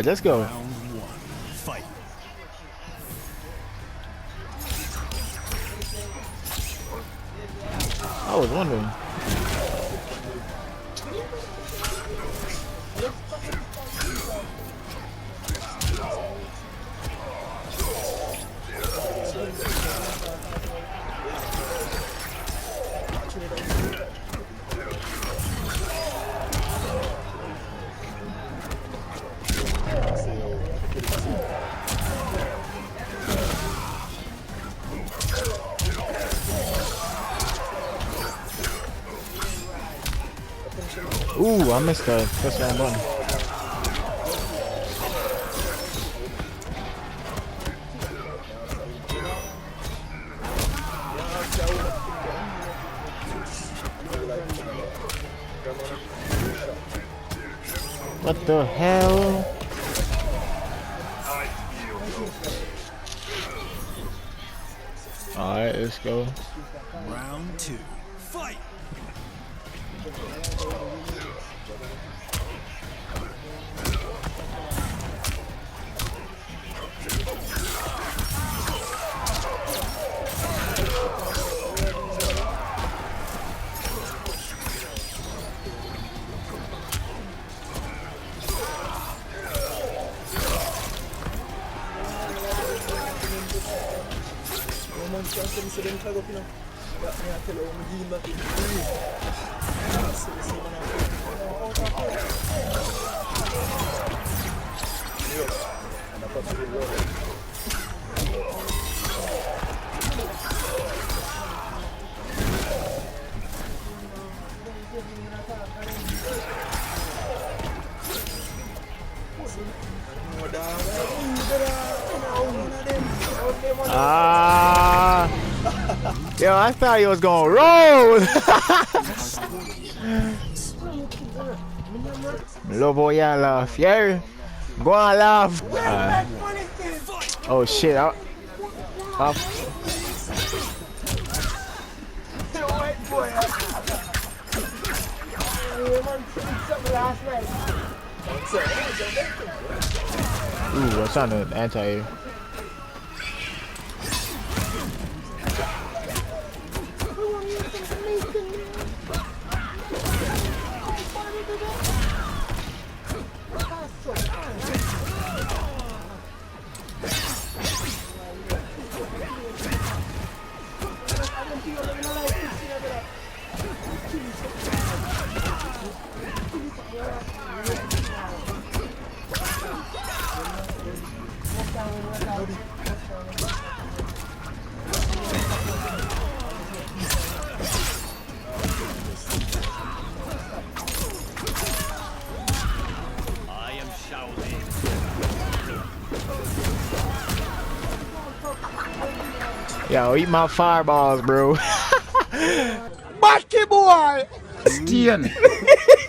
Let's go. Round one. Fight. I was wondering. Ooh, I missed that first round button. What the hell? Alright, let's go. Round two. Fight. Ah, yo, I thought he was gonna roll. Little boy, yeah, laugh. Yeah, go on, laugh. Oh shit, up. Ooh, what's on the anti-air? Yo, eat my fireballs, bro. Batty boy! Stain.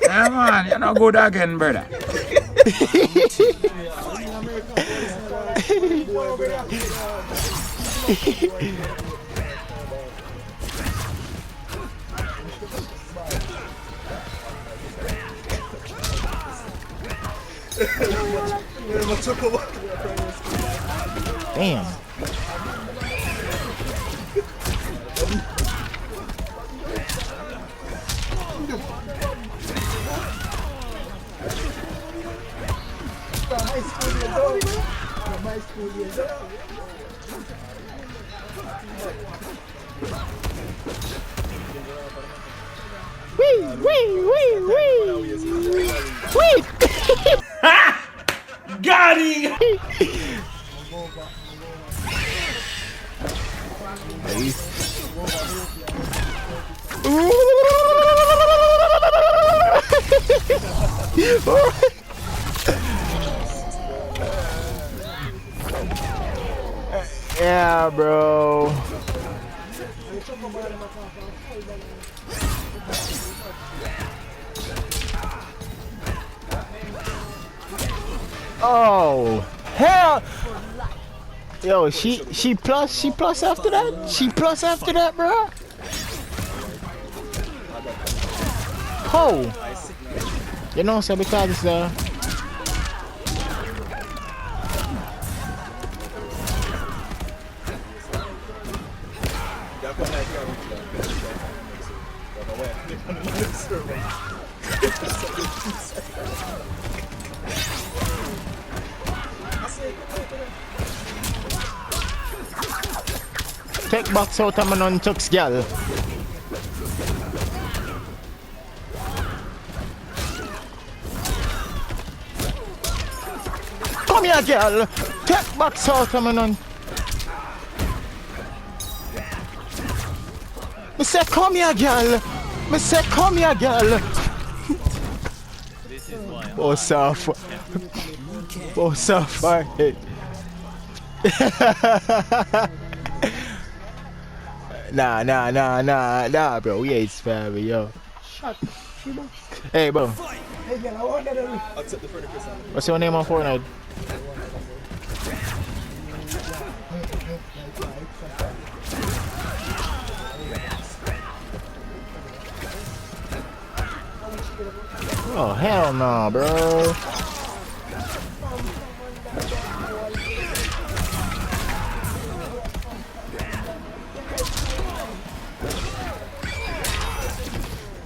Yeah, man, you're not good again, brother. Damn. Wait. Got him! Yeah, bro. Oh hell! Yo, she plus after that? She plus after that, bro? Oh! You know, so because it's Take box out of my nunchucks, girl. Come here, girl. Take box out of my nun. Me say come here, girl. Me say come here, girl. Oh, soft. Oh, soft. Right. Nah, bro. We ain't spare me, yo. Hey, bro. What's your name on Fortnite? Oh, hell no, bro.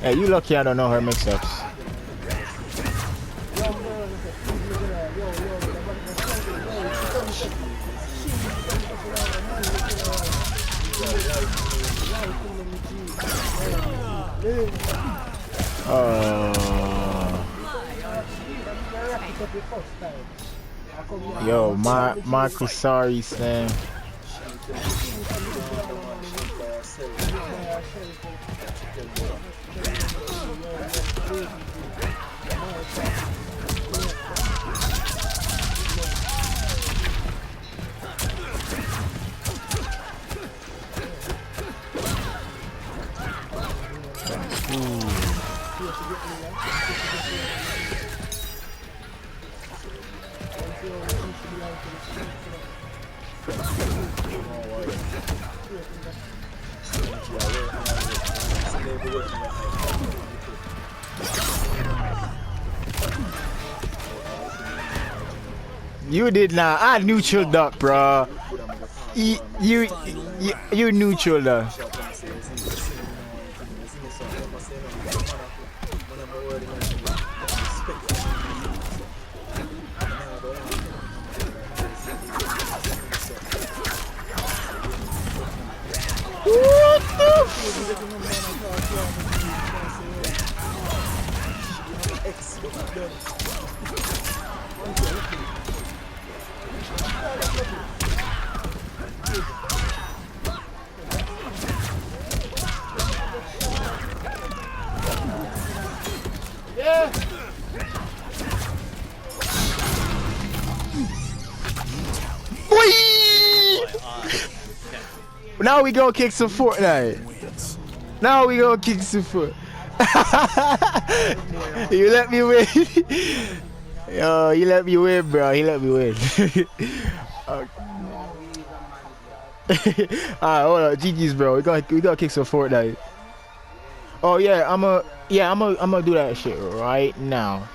Hey, you lucky I don't know her mix-ups. Yo, Marcus, sorry, Sam. You did not. I neutral duck, bro. You neutral duck. What Now we go kick some Fortnite. Now we go kick some foot. You let me win. Yo, you let me win, bro. He let me win. Alright, hold on. GG's, bro. We gotta kick some Fortnite. Oh yeah, I'm gonna do that shit right now.